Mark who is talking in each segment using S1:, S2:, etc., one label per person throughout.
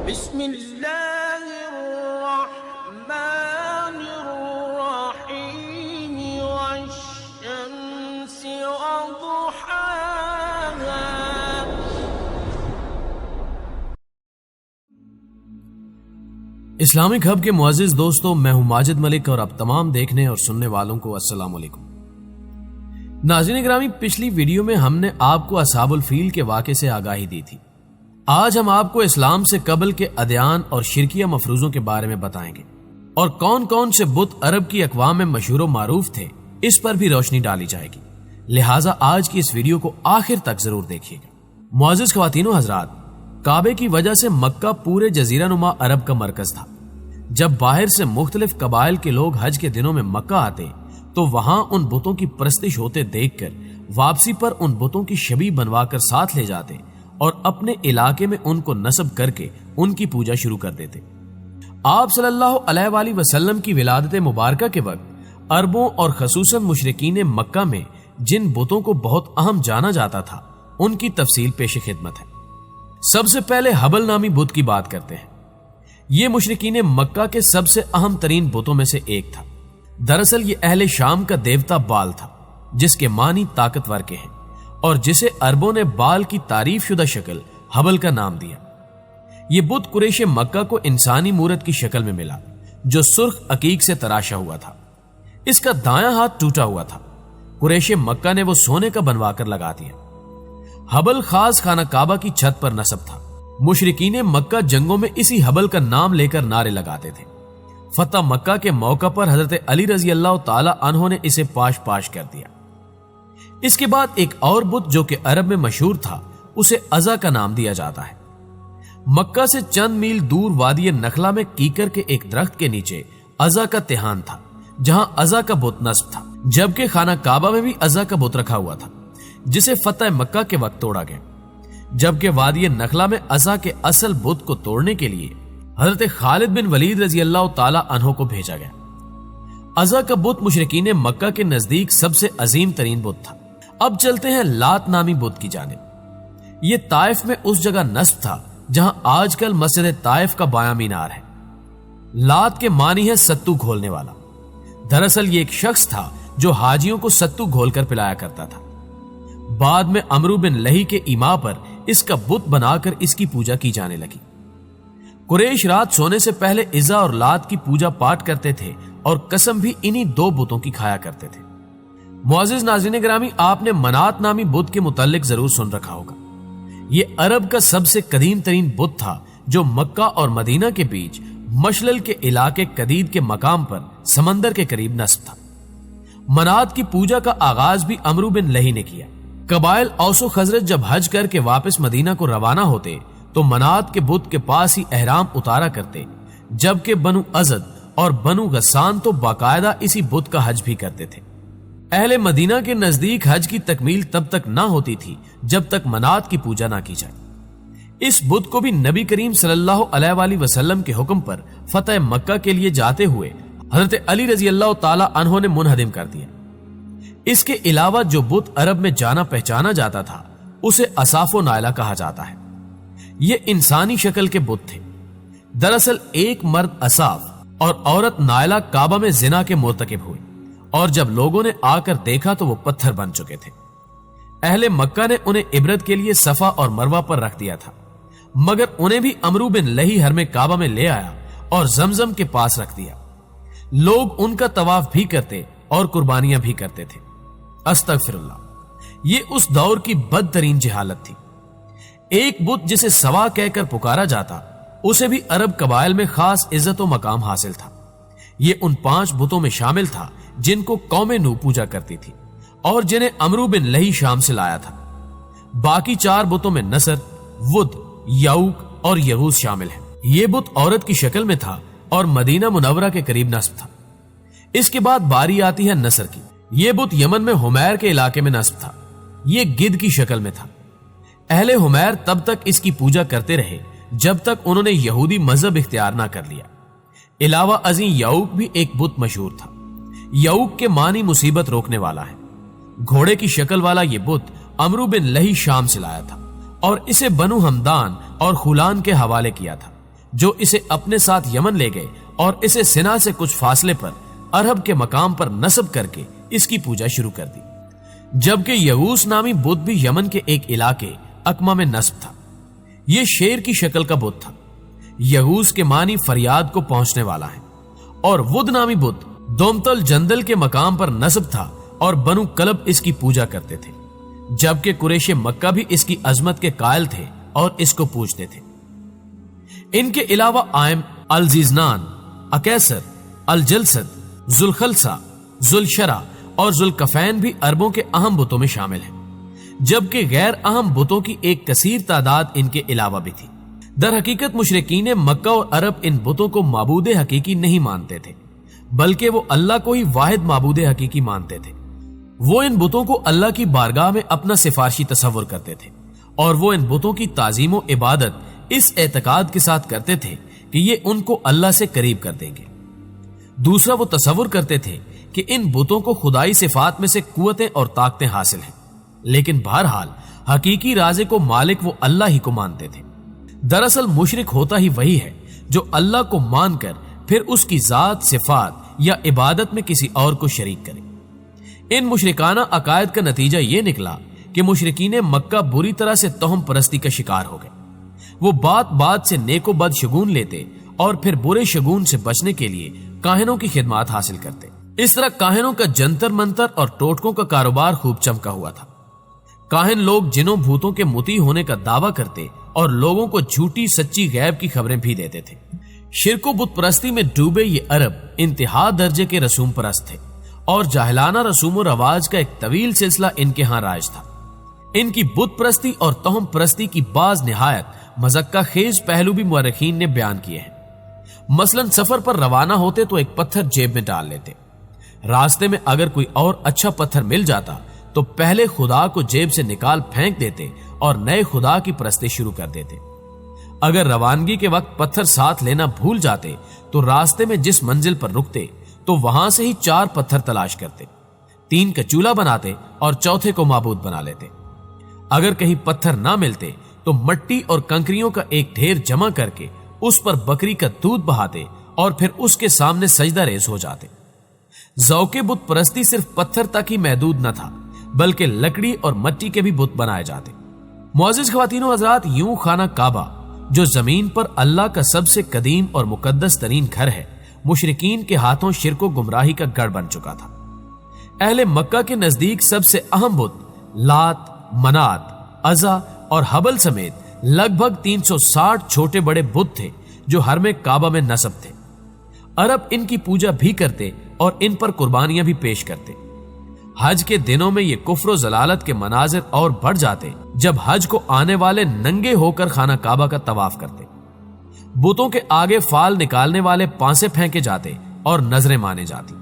S1: بسم اللہ الرحمن الرحیم والشمس وضحاها۔
S2: اسلامک ہب کے معزز دوستوں، میں ہوں ماجد ملک اور اب تمام دیکھنے اور سننے والوں کو السلام علیکم۔ ناظرین گرامی، پچھلی ویڈیو میں ہم نے آپ کو اصحاب الفیل کے واقعے سے آگاہی دی تھی۔ آج ہم آپ کو اسلام سے قبل کے ادیان اور شرکیہ مفروضوں کے بارے میں بتائیں گے، اور کون کون سے بت عرب کی اقوام میں مشہور و معروف تھے اس پر بھی روشنی ڈالی جائے گی، لہٰذا آج کی اس ویڈیو کو آخر تک ضرور دیکھیے گا۔ معزز خواتین و حضرات، کعبے کی وجہ سے مکہ پورے جزیرہ نما عرب کا مرکز تھا۔ جب باہر سے مختلف قبائل کے لوگ حج کے دنوں میں مکہ آتے تو وہاں ان بتوں کی پرستش ہوتے دیکھ کر واپسی پر ان بتوں کی شبیہ بنوا کر ساتھ لے جاتے اور اپنے علاقے میں ان کو نصب کر کے ان کی پوجا شروع کر دیتے۔ آپ صلی اللہ علیہ وآلہ وسلم کی ولادت مبارکہ کے وقت عربوں اور خصوصاً مشرکین مکہ میں جن بتوں کو بہت اہم جانا جاتا تھا ان کی تفصیل پیش خدمت ہے۔ سب سے پہلے حبل نامی بت کی بات کرتے ہیں۔ یہ مشرکین مکہ کے سب سے اہم ترین بتوں میں سے ایک تھا۔ دراصل یہ اہل شام کا دیوتا بال تھا، جس کے معنی طاقتور کے ہیں، اور جسے عربوں نے بال کی تعریف شدہ شکل حبل کا نام دیا۔ یہ بت قریش مکہ کو انسانی مورت کی شکل میں ملا، جو سرخ عقیق سے تراشا ہوا تھا۔ اس کا دایاں ہاتھ ٹوٹا ہوا تھا۔ قریش مکہ نے وہ سونے کا بنوا کر لگا دیا۔ حبل خاص خانہ کعبہ کی چھت پر نصب تھا۔ مشرکین مکہ جنگوں میں اسی حبل کا نام لے کر نعرے لگاتے تھے۔ فتح مکہ کے موقع پر حضرت علی رضی اللہ تعالی عنہ نے اسے پاش پاش کر دیا۔ اس کے بعد ایک اور بت جو کہ عرب میں مشہور تھا، اسے عزا کا نام دیا جاتا ہے۔ مکہ سے چند میل دور وادی نخلا میں کیکر کے ایک درخت کے نیچے عزا کا تہان تھا، جہاں عزا کا بت نصب تھا، جبکہ خانہ کعبہ میں بھی عزا کا بت رکھا ہوا تھا، جسے فتح مکہ کے وقت توڑا گیا۔ جبکہ وادی نخلا میں عزا کے اصل بت کو توڑنے کے لیے حضرت خالد بن ولید رضی اللہ تعالی عنہ کو بھیجا گیا۔ عزا کا بت مشرکین مکہ کے نزدیک سب سے عظیم ترین بت تھا۔ اب چلتے ہیں لات نامی بت کی جانب۔ یہ طائف میں اس جگہ نصب تھا جہاں آج کل مسجد طائف کا بایاں مینار ہے۔ لات کے معنی ہے ستو گھولنے والا۔ دراصل یہ ایک شخص تھا جو حاجیوں کو ستو گھول کر پلایا کرتا تھا۔ بعد میں عمرو بن لہی کے ایما پر اس کا بت بنا کر اس کی پوجا کی جانے لگی۔ قریش رات سونے سے پہلے عزا اور لات کی پوجا پاٹ کرتے تھے اور قسم بھی انہی دو بتوں کی کھایا کرتے تھے۔ معزز ناظرین گرامی، آپ نے منات نامی بت کے متعلق ضرور سن رکھا ہوگا۔ یہ عرب کا سب سے قدیم ترین بت تھا جو مکہ اور مدینہ کے بیچ مشلل کے علاقے قدید کے مقام پر سمندر کے قریب نصب تھا۔ منات کی پوجا کا آغاز بھی عمرو بن لہی نے کیا۔ قبائل اوس و خزرج جب حج کر کے واپس مدینہ کو روانہ ہوتے تو منات کے بت کے پاس ہی احرام اتارا کرتے، جبکہ بنو ازد اور بنو غسان تو باقاعدہ اسی بت کا حج بھی کرتے تھے۔ اہل مدینہ کے نزدیک حج کی تکمیل تب تک نہ ہوتی تھی جب تک منات کی پوجا نہ کی جائے۔ اس بت کو بھی نبی کریم صلی اللہ علیہ وآلہ وسلم کے حکم پر فتح مکہ کے لیے جاتے ہوئے حضرت علی رضی اللہ تعالی عنہ نے منہدم کر دیا۔ اس کے علاوہ جو بت عرب میں جانا پہچانا جاتا تھا اسے اصاف و نائلہ کہا جاتا ہے۔ یہ انسانی شکل کے بت تھے۔ دراصل ایک مرد اصاف اور عورت نائلہ کعبہ میں زنا کے مرتکب ہوئے، اور جب لوگوں نے آ کر دیکھا تو وہ پتھر بن چکے تھے۔ اہل مکہ نے انہیں عبرت کے لیے صفا اور مروہ پر رکھ دیا تھا، مگر انہیں بھی عمرو بن لہی حرم کعبہ میں لے آیا اور زمزم کے پاس رکھ دیا۔ لوگ ان کا طواف بھی کرتے اور قربانیاں بھی کرتے تھے۔ استغفر اللہ، یہ اس دور کی بدترین جہالت تھی۔ ایک بت جسے سوا کہہ کر پکارا جاتا، اسے بھی عرب قبائل میں خاص عزت و مقام حاصل تھا۔ یہ ان 5 بتوں میں شامل تھا جن کو قوم نو پوجا کرتی تھی اور جنہیں عمرو بن لہی شام سے لایا تھا۔ باقی 4 بتوں میں نصر، ود، یعوق اور یغوث شامل ہیں۔ یہ بت عورت کی شکل میں تھا اور مدینہ منورہ کے قریب نصب تھا۔ اس کے بعد باری آتی ہے نصر کی۔ یہ بت یمن میں حمیر کے علاقے میں نصب تھا۔ یہ گدھ کی شکل میں تھا۔ اہل حمیر تب تک اس کی پوجا کرتے رہے جب تک انہوں نے یہودی مذہب اختیار نہ کر لیا۔ علاوہ ازیں یعوق بھی ایک بت مشہور تھا۔ یعوق کے معنی مصیبت روکنے والا ہے۔ گھوڑے کی شکل والا یہ بت عمرو بن لہی شام سے لایا تھا اور اسے بنو ہمدان اور خولان کے حوالے کیا تھا، جو اسے اپنے ساتھ یمن لے گئے اور اسے سنا سے کچھ فاصلے پر ارہب کے مقام پر نصب کر کے اس کی پوجا شروع کر دی، جبکہ یغوث نامی بت بھی یمن کے ایک علاقے اکما میں نصب تھا۔ یہ شیر کی شکل کا بت تھا۔ یغوث کے معنی فریاد کو پہنچنے والا ہے، اور ود نامی بت دومتل جندل کے مقام پر نصب تھا اور بنو کلب اس کی پوجا کرتے تھے، جبکہ قریش مکہ بھی اس کی عظمت کے قائل تھے اور اس کو پوجتے تھے۔ ان کے علاوہ آئم، الزیزنان، اکیسر، الجلسد، ذوالخلصہ، ذوالشرع اور ذوالکفین بھی عربوں کے اہم بتوں میں شامل ہیں، جبکہ غیر اہم بتوں کی ایک کثیر تعداد ان کے علاوہ بھی تھی۔ در حقیقت مشرکین مکہ اور عرب ان بتوں کو معبود حقیقی نہیں مانتے تھے، بلکہ وہ اللہ کو ہی واحد معبود حقیقی مانتے تھے۔ وہ ان بتوں کو اللہ کی بارگاہ میں اپنا سفارشی تصور کرتے تھے، اور وہ ان بتوں کی تعظیم و عبادت اس اعتقاد کے ساتھ کرتے تھے کہ یہ ان کو اللہ سے قریب کر دیں گے۔ دوسرا، وہ تصور کرتے تھے کہ ان بتوں کو خدائی صفات میں سے قوتیں اور طاقتیں حاصل ہیں، لیکن بہرحال حقیقی رازق کو مالک وہ اللہ ہی کو مانتے تھے۔ دراصل مشرک ہوتا ہی وہی ہے جو اللہ کو مان کر پھر اس کی ذات، صفات یا عبادت میں کسی اور کو شریک کرے۔ ان مشرکانہ عقائد کا نتیجہ یہ نکلا کہ مشرکین مکہ بری طرح سے توہم پرستی کا شکار ہو گئے۔ وہ بات بات سے نیک و بد شگون لیتے اور پھر برے شگون سے بچنے کے لیے کاہنوں کی خدمات حاصل کرتے۔ اس طرح کاہنوں کا جنتر منتر اور ٹوٹکوں کا کاروبار خوب چمکا ہوا تھا۔ کاہن لوگ جنوں بھوتوں کے مطیع ہونے کا دعویٰ کرتے اور لوگوں کو جھوٹی سچی غیب کی خبریں بھی دیتے تھے۔ شرک و بت پرستی میں ڈوبے یہ عرب انتہا درجے کے رسوم پرست تھے، اور جاہلانہ رسوم و رواج کا ایک طویل سلسلہ ان کے ہاں رائج تھا۔ ان کی بت پرستی اور توہم پرستی کی بعض نہایت مذکہ خیز پہلو بھی مورخین نے بیان کیے ہیں۔ مثلا سفر پر روانہ ہوتے تو ایک پتھر جیب میں ڈال لیتے، راستے میں اگر کوئی اور اچھا پتھر مل جاتا تو پہلے خدا کو جیب سے نکال پھینک دیتے اور نئے خدا کی پرستی شروع کر دیتے۔ اگر روانگی کے وقت پتھر ساتھ لینا بھول جاتے تو راستے میں جس منزل پر رکتے تو وہاں سے ہی 4 پتھر تلاش کرتے، 3 کا چولہا بناتے اور چوتھے کو معبود بنا لیتے۔ اگر کہیں پتھر نہ ملتے تو مٹی اور کنکریوں کا ایک ڈھیر جمع کر کے اس پر بکری کا دودھ بہاتے اور پھر اس کے سامنے سجدہ ریز ہو جاتے۔ ذوق بت پرستی صرف پتھر تک ہی محدود نہ تھا، بلکہ لکڑی اور مٹی کے بھی بت بنائے جاتے۔ معزز خواتین و حضرات، یوں خانہ کعبہ جو زمین پر اللہ کا سب سے قدیم اور مقدس ترین گھر ہے، مشرکین کے ہاتھوں شرک و گمراہی کا گڑھ بن چکا تھا۔ اہل مکہ کے نزدیک سب سے اہم بت لات، منات، عزا اور حبل سمیت لگ بھگ 360 چھوٹے بڑے بت تھے جو حرم کعبہ میں نصب تھے۔ عرب ان کی پوجا بھی کرتے اور ان پر قربانیاں بھی پیش کرتے۔ حج کے دنوں میں یہ کفر و ضلالت کے مناظر اور بڑھ جاتے جب حج کو آنے والے ننگے ہو کر خانہ کعبہ کا طواف کرتے۔ بتوں کے آگے فال نکالنے والے پانسے پھینکے جاتے اور نظریں مانے جاتی۔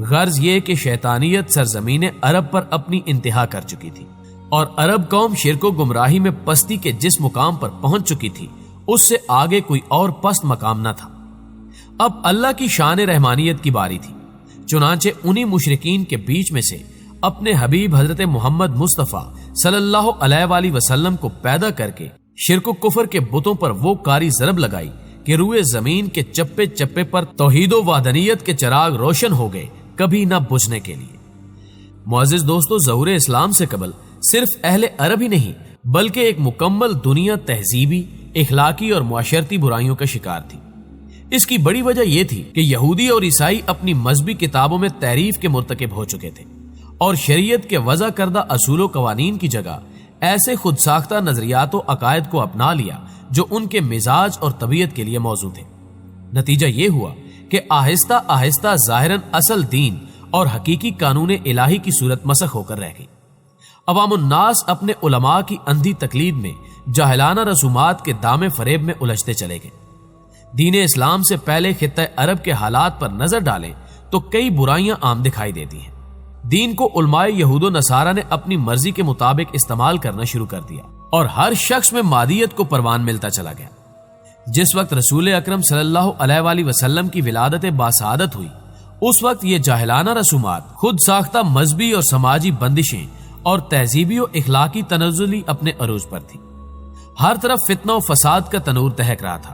S2: غرض یہ کہ شیطانیت سرزمین عرب پر اپنی انتہا کر چکی تھی، اور عرب قوم شرک و گمراہی میں پستی کے جس مقام پر پہنچ چکی تھی اس سے آگے کوئی اور پست مقام نہ تھا۔ اب اللہ کی شان رحمانیت کی باری تھی، چنانچہ انہی مشرکین کے بیچ میں سے اپنے حبیب حضرت محمد مصطفیٰ صلی اللہ علیہ وآلہ وسلم کو پیدا کر کے شرک و کفر کے بتوں پر وہ کاری ضرب لگائی کہ روئے زمین کے چپے چپے پر توحید و وحدانیت کے چراغ روشن ہو گئے، کبھی نہ بجھنے کے لیے۔ معزز دوستو، ظہور اسلام سے قبل صرف اہل عرب ہی نہیں بلکہ ایک مکمل دنیا تہذیبی، اخلاقی اور معاشرتی برائیوں کا شکار تھی۔ اس کی بڑی وجہ یہ تھی کہ یہودی اور عیسائی اپنی مذہبی کتابوں میں تحریف کے مرتکب ہو چکے تھے، اور شریعت کے وضع کردہ اصول و قوانین کی جگہ ایسے خود ساختہ نظریات و عقائد کو اپنا لیا جو ان کے مزاج اور طبیعت کے لیے موزوں تھے۔ نتیجہ یہ ہوا کہ آہستہ آہستہ ظاہراً اصل دین اور حقیقی قانون الہی کی صورت مسخ ہو کر رہ گئی۔ عوام الناس اپنے علماء کی اندھی تقلید میں جاہلانہ رسومات کے دام فریب میں الجھتے چلے گئے۔ دین اسلام سے پہلے خطہ عرب کے حالات پر نظر ڈالیں تو کئی برائیاں عام دکھائی دیتی ہیں۔ دین کو علماء یہود و نصارہ نے اپنی مرضی کے مطابق استعمال کرنا شروع کر دیا، اور ہر شخص میں مادیت کو پروان ملتا چلا گیا۔ جس وقت رسول اکرم صلی اللہ علیہ وآلہ وسلم کی ولادت باسعادت ہوئی، اس وقت یہ جاہلانہ رسومات، خود ساختہ مذہبی اور سماجی بندشیں اور تہذیبی و اخلاقی تنزلی اپنے عروج پر تھی۔ ہر طرف فتنہ و فساد کا تنور دہک رہا تھا۔